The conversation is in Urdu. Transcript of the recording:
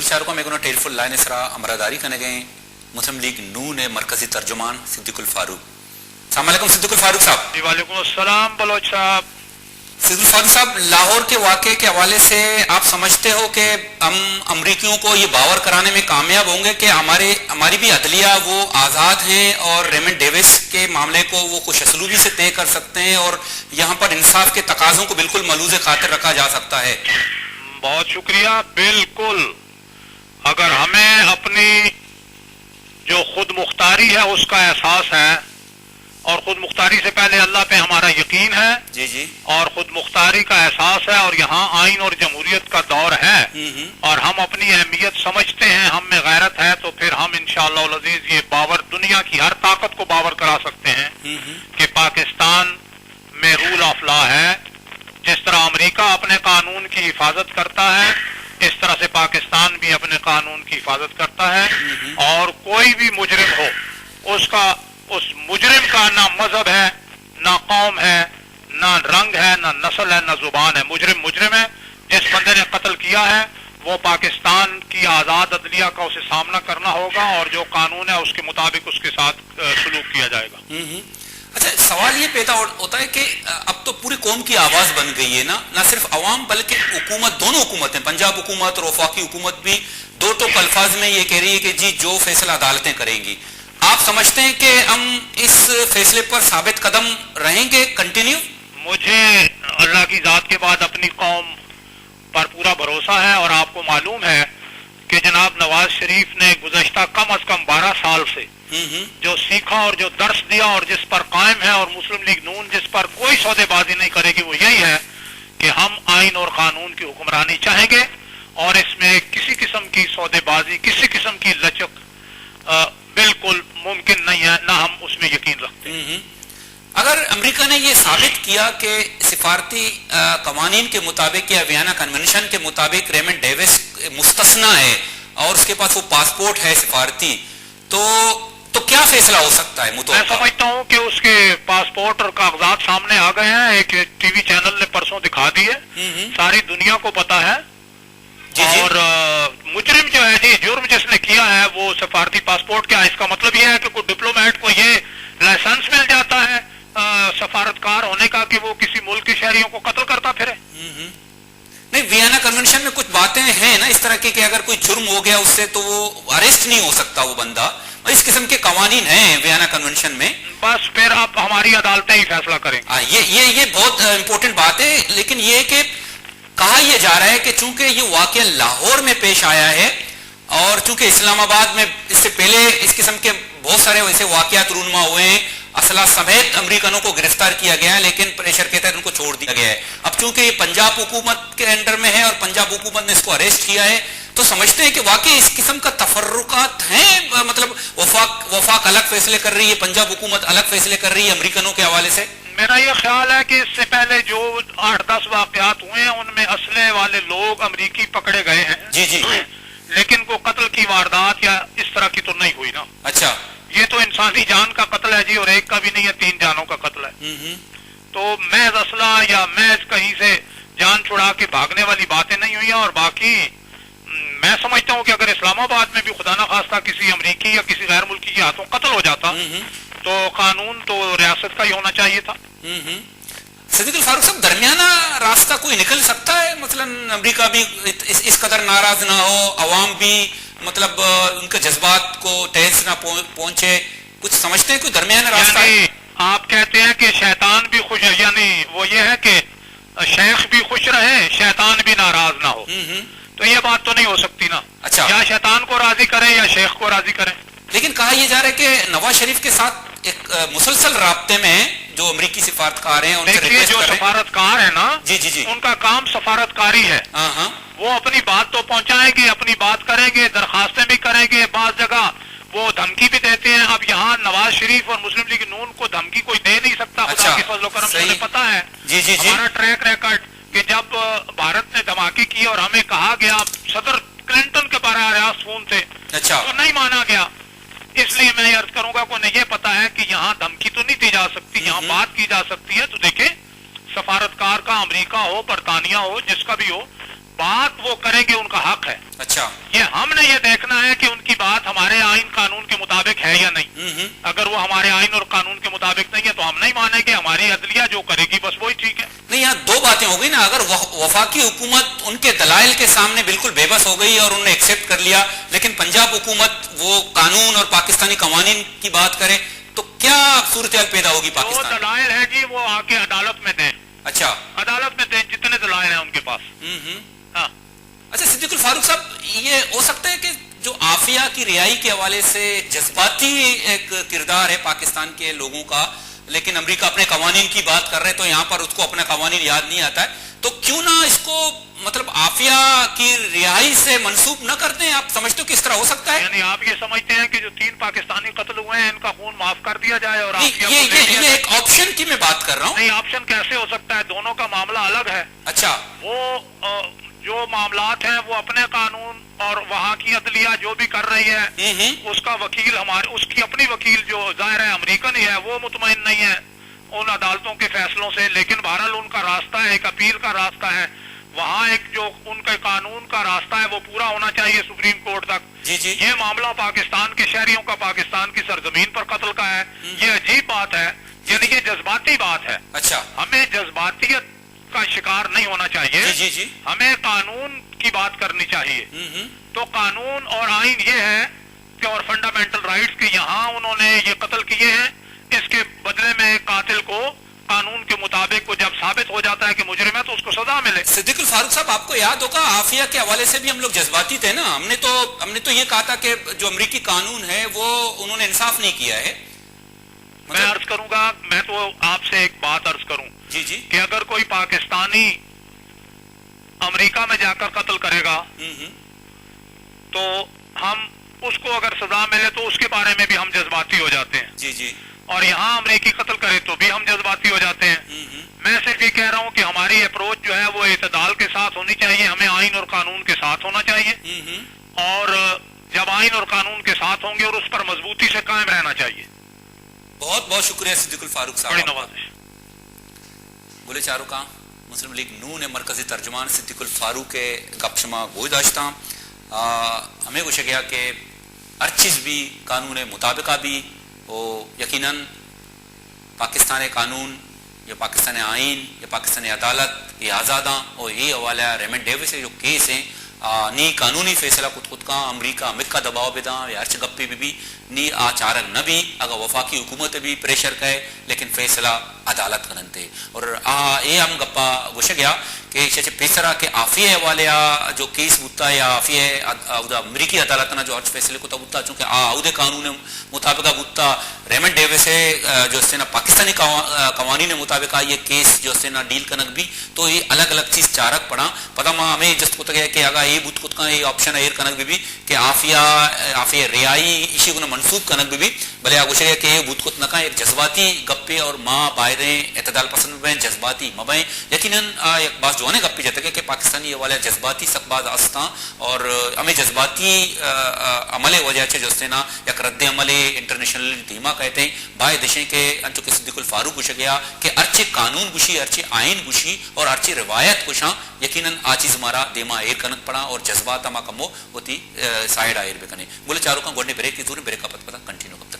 Şarkı Meguna Telefon Line Esra Amradari Kanage Muslim League Noon Markazi Tarjuman Siddiqul Farooq. السلام علیکم صدیق الفاروق صاحب. جی وعلیکم السلام بلوچ صاحب. صدیق الفاروق صاحب, لاہور کے واقعے کے حوالے سے آپ سمجھتے ہو کہ ہم امریکیوں کو یہ باور کرانے میں کامیاب ہوں گے کہ ہماری بھی عدلیہ وہ آزاد ہیں اور ریمنڈ ڈیوس کے معاملے کو وہ خوش اسلوبی سے طے کر سکتے ہیں اور یہاں پر انصاف کے تقاضوں کو بالکل ملوث خاطر رکھا جا سکتا ہے؟ بہت شکریہ. بالکل, اگر ہمیں اپنی جو خود مختاری ہے اس کا احساس ہے, اور خود مختاری سے پہلے اللہ پہ ہمارا یقین ہے, جی جی, اور خود مختاری کا احساس ہے, اور یہاں آئین اور جمہوریت کا دور ہے, اور ہم اپنی اہمیت سمجھتے ہیں, ہم میں غیرت ہے, تو پھر ہم انشاءاللہ العزیز یہ باور دنیا کی ہر طاقت کو باور کرا سکتے ہیں کہ پاکستان میں رول آف لا ہے. جس طرح امریکہ اپنے قانون کی حفاظت کرتا ہے, اس طرح سے پاکستان بھی اپنے قانون کی حفاظت کرتا ہے, اور کوئی بھی مجرم ہو اس مجرم کا نہ مذہب ہے, نہ قوم ہے, نہ رنگ ہے, نہ نسل ہے, نہ زبان ہے. مجرم ہے. جس بندے نے قتل کیا ہے وہ پاکستان کی آزاد عدلیہ کا اسے سامنا کرنا ہوگا, اور جو قانون ہے اس کے مطابق اس کے ساتھ سلوک کیا جائے گا. اچھا, سوال یہ پیدا ہوتا ہے کہ اب تو پوری قوم کی آواز بن گئی ہے نا, نہ صرف عوام بلکہ حکومت, دونوں حکومتیں, پنجاب حکومت اور وفاقی حکومت بھی دو ٹوک الفاظ میں یہ کہہ رہی ہے کہ جی جو فیصلہ عدالتیں کریں گی. آپ سمجھتے ہیں کہ ہم اس فیصلے پر ثابت قدم رہیں گے, کنٹینیو؟ مجھے اللہ کی ذات کے بعد اپنی قوم پر پورا بھروسہ ہے, اور آپ کو معلوم ہے کہ جناب نواز شریف نے گزشتہ کم از کم 12 سال سے جو سیکھا اور جو درس دیا اور جس پر قائم ہے, اور مسلم لیگ نون جس پر کوئی سودے بازی نہیں کرے گی, وہ یہی ہے کہ ہم آئین اور قانون کی حکمرانی چاہیں گے, اور اس میں کسی قسم کی سودے بازی, کسی قسم کی لچک بالکل ممکن نہیں ہے, نہ ہم اس میں یقین رکھتے ہیں. اگر امریکہ نے یہ ثابت کیا کہ سفارتی قوانین کے مطابق یا ویانا کنونشن کے مطابق ریمنڈ ڈیوس مستثنا ہے اور اس کے پاس وہ پاسپورٹ ہے سفارتی, تو کیا فیصلہ ہو سکتا ہے؟ میں سمجھتا ہوں کہ اس کے پاسپورٹ اور کاغذات سامنے آ گئے ہیں, ایک ٹی وی چینل نے پرسوں دکھا دیے, ساری دنیا کو پتا ہے. اور مجرم جو ہے, جی جرم جس نے کیا ہے وہ سفارتی پاسپورٹ کیا, اس کا مطلب یہ ہے کہ کوئی ڈپلومیٹ کو یہ لائسنس مل جاتا ہے سفارتکار ہونے کا کہ وہ کسی ملک کے شہریوں کو قتل کرتا پھرے؟ نہیں, ویانا کنونشن میں کچھ باتیں ہیں نا اس طرح کی کہ اگر کوئی جرم ہو گیا اس سے تو وہ اریسٹ نہیں ہو سکتا وہ بندہ, اس قسم کے قوانین ہیں ویانا کنونشن میں. بس پھر آپ ہماری عدالتیں ہی فیصلہ کریں. یہ بہت امپورٹنٹ بات ہے, لیکن یہ کہ کہا یہ جا رہا ہے کہ چونکہ یہ واقعہ لاہور میں پیش آیا ہے, اور چونکہ اسلام آباد میں اس سے پہلے اس قسم کے بہت سارے ویسے واقعات رونما ہوئے ہیں, اسلحہ سمیت امریکنوں کو گرفتار کیا گیا ہے, لیکن پریشر کے تحت ان کو چھوڑ دیا گیا ہے. اب چونکہ یہ پنجاب حکومت کے انڈر میں ہے اور پنجاب حکومت نے اس کو اریسٹ کیا ہے, تو سمجھتے ہیں کہ واقعی اس قسم کا تفرقات ہیں, مطلب وفاق الگ فیصلے کر رہی ہے, پنجاب حکومت الگ فیصلے کر رہی ہے امریکنوں کے حوالے سے. میرا یہ خیال ہے کہ اس سے پہلے جو 8-10 واقعات ہوئے ہیں ان میں اسلحے والے لوگ امریکی پکڑے گئے ہیں. جی جی, لیکن کوئی قتل کی واردات یا اس طرح کی تو نہیں ہوئی نا. اچھا, یہ تو انسانی جان کا قتل ہے جی, اور ایک کا بھی نہیں ہے, 3 جانوں کا قتل ہے. تو محض اسلحہ یا محض کہیں سے جان چھڑا کے بھاگنے والی باتیں نہیں ہوئی ہیں. اور باقی میں سمجھتا ہوں کہ اگر اسلام آباد میں بھی خدا نہ خواستہ کسی امریکی یا کسی غیر ملکی کے ہاتھوں قتل ہو جاتا تو قانون تو ریاست کا ہی ہونا چاہیے تھا. صدیق الفاروق صاحب, درمیانہ راستہ کوئی نکل سکتا ہے؟ مثلا امریکہ بھی اس قدر ناراض نہ ہو, عوام بھی مطلب ان کے جذبات کو ٹھیس نہ پہنچے, کچھ سمجھتے ہیں کوئی درمیانہ راستہ؟ یعنی آپ کہتے ہیں کہ شیطان بھی خوش, یعنی وہ یہ ہے کہ شیخ بھی خوش رہے, شیطان بھی ناراض نہ ہو, تو یہ بات تو نہیں ہو سکتی نا. اچھا, یا شیطان کو راضی کریں یا شیخ کو راضی کریں. لیکن کہا یہ جا رہا ہے کہ نواز شریف کے ساتھ ایک مسلسل رابطے میں جو امریکی سفارتکار ہیں, دیکھیے جو سفارتکار ہیں نا, جی جی جی, ان کا کام سفارتکاری ہے. وہ اپنی بات تو پہنچائیں گے, اپنی بات کریں گے, درخواستیں بھی کریں گے, بعض جگہ وہ دھمکی بھی دیتے ہیں. اب یہاں نواز شریف اور مسلم لیگ نون کو دھمکی کوئی دے نہیں سکتا. خدا کی فضل و کرم سے مجھے پتا ہے جی جی جی, ہمارا ٹریک ریکارڈ کہ جب بھارت نے دھماکے کی اور ہمیں کہا گیا, صدر کلنٹن کے براہ راست فون تھے, اچھا, تو نہیں مانا گیا. اس لیے میں یہ عرض کروں گا کہ انہیں یہ پتا ہے کہ یہاں دھمکی تو نہیں دی جا سکتی, یہاں بات کی جا سکتی ہے. تو دیکھیں سفارتکار کا امریکہ ہو, برطانیہ ہو, جس کا بھی ہو, بات وہ کریں گے, ان کا حق ہے. اچھا, یہ ہم نے یہ دیکھنا ہے کہ ان کی بات ہمارے آئین قانون کے مطابق ہے یا نہیں. اگر وہ ہمارے آئین اور قانون کے مطابق نہیں ہے تو ہم نہیں مانیں گے. ہماری عدلیہ جو کرے گی بس وہی ٹھیک ہے. نہیں، یہاں دو باتیں ہو گئی نا. اگر وفاقی حکومت ان کے دلائل کے سامنے بالکل بے بس ہو گئی اور انہوں نے ایکسیپٹ کر لیا، لیکن پنجاب حکومت وہ قانون اور پاکستانی قوانین کی بات کرے تو کیا صورتحال پیدا ہوگی جو پاکستان؟ دلائل ہے جی وہ آ کے عدالت میں دیں. اچھا، عدالت میں دیں جتنے دلائل ہیں ان کے پاس. ہاں. اچھا صدیق الفاروق صاحب، یہ ہو سکتا ہے کہ جو عافیہ کی رہائی کے حوالے سے جذباتی ایک کردار ہے پاکستان کے لوگوں کا، لیکن امریکہ اپنے قوانین کی بات کر رہے ہیں تو یہاں پر اس کو اپنا قوانین یاد نہیں آتا ہے، تو کیوں نہ اس کو مطلب عافیہ کی رہائی سے منسوب نہ کرتے ہیں؟ آپ سمجھتے ہو کس طرح ہو سکتا ہے؟ یعنی آپ یہ سمجھتے ہیں کہ جو 3 پاکستانی قتل ہوئے ہیں ان کا خون معاف کر دیا جائے اور یہ ایک آپشن کی میں بات کر رہا ہوں. نہیں، آپشن کیسے ہو سکتا ہے؟ دونوں کا معاملہ الگ ہے. اچھا، وہ جو معاملات ہیں وہ اپنے قانون اور وہاں کی عدلیہ جو بھی کر رہی ہے اس کا وکیل اس کی اپنی وکیل جو ظاہر ہے امریکن ہی ہے وہ مطمئن نہیں ہے ان عدالتوں کے فیصلوں سے، لیکن بہرحال ان کا راستہ ہے، ایک اپیل کا راستہ ہے. وہاں ایک جو ان کے قانون کا راستہ ہے وہ پورا ہونا چاہیے سپریم کورٹ تک. جی یہ معاملہ پاکستان کے شہریوں کا پاکستان کی سرزمین پر قتل کا ہے. یہ عجیب بات ہے، یعنی یہ جذباتی بات ہے. اچھا، ہمیں جذباتیت کا شکار نہیں ہونا چاہیے. جی ہمیں قانون کی بات کرنی چاہیے. تو قانون اور آئین یہ ہے کہ اور فنڈامنٹل رائٹس کے یہاں انہوں نے یہ قتل کیے ہیں، اس کے بدلے میں قاتل کو قانون کے مطابق وہ جب ثابت ہو جاتا ہے کہ مجرم ہے تو اس کو سزا ملے. صدیق الفاروق صاحب، آپ کو یاد ہوگا عافیہ کے حوالے سے بھی ہم لوگ جذباتی تھے نا. ہم نے تو یہ کہا تھا کہ جو امریکی قانون ہے وہ انہوں نے انصاف نہیں کیا ہے. میں عرض کروں گا، میں تو آپ سے ایک بات عرض کروں جی کہ اگر کوئی پاکستانی امریکہ میں جا کر قتل کرے گا تو ہم اس کو اگر سزا ملے تو اس کے بارے میں بھی ہم جذباتی ہو جاتے ہیں. جی اور یہاں امریکی قتل کرے تو بھی ہم جذباتی ہو جاتے ہیں. میں صرف یہ کہہ رہا ہوں کہ ہماری اپروچ جو ہے وہ اعتدال کے ساتھ ہونی چاہیے. ہمیں آئین اور قانون کے ساتھ ہونا چاہیے اور جب آئین اور قانون کے ساتھ ہوں گے اور اس پر مضبوطی سے قائم رہنا چاہیے. بہت بہت شکریہ صدیق الفاروق صاحب. بڑی نوازش. گلے چاروں کا مسلم لیگ نون مرکزی ترجمان صدیق الفاروق کے گپ شما گوئی داشتہ. ہمیں گوشے گیا کہ ہر چیز بھی قانون مطابقہ بھی وہ یقیناً پاکستان قانون یا پاکستان آئین یا پاکستانی عدالت یہ آزاداں اور یہ حوالہ ریمنڈ ڈیوس جو کیس ہیں نی قانونی فیصلہ خود کا امریکہ کا دباؤ بدا یا ہر گپی بھی نی آچارک نہ بھی اگر وفاقی حکومت بھی پریشر کرے لیکن فیصلہ عدالت کرنتے. اور یہ ہم گپا گوشے گیا کہ پیسرا کے عافیہ حوالے جو کیس بتا یا عافیہ امریکی عدالت جو ہر فیصلے کو بتا چونکہ عہدے قانون مطابقہ بتا ریمنڈ ڈیوس جو اس سے نا پاکستانی قوانین مطابق یہ کیس جو اس سے نا ڈیل کنک بھی تو یہ الگ الگ چیز چارک پڑا پتہ ماں ہمیں جس کو گیا کہ اگر یہ بت خود کا یہ آپشن ہے کنک بھی کہ عافیہ رہائی اسی کو منسوخ کنک بھی بھلے آگوشے گیا کہ یہ بت خود نہ ایک جذباتی گپے اور ماں بائدیں اعتدال پسند بیں جذباتی مبیں یقیناً ایک بات جو ہے گپی جاتے ہیں کہ پاکستانی یہ والے جذباتی سقباز آستاں اور ہمیں جذباتی عملے وجہ سے جو اس نے نا یک رد عملے انٹرنیشنل دھیما کہتے ہیں بھائی دیشیں کے انچو کہ صدیق الفاروق گوشے گیا کہ ارچے قانون گوشی ارچے آئین گوشی اور ارچے روایت گوشاں یقیناً آچیز ہمارا دیما ایر کنک پڑا اور جذبات ہما کمو ہوتی سائیڈ آئیر بکنے. بولے چاروں کا گوڑنے بریک کی دور بریک کا پتہ کنٹینیو کرتا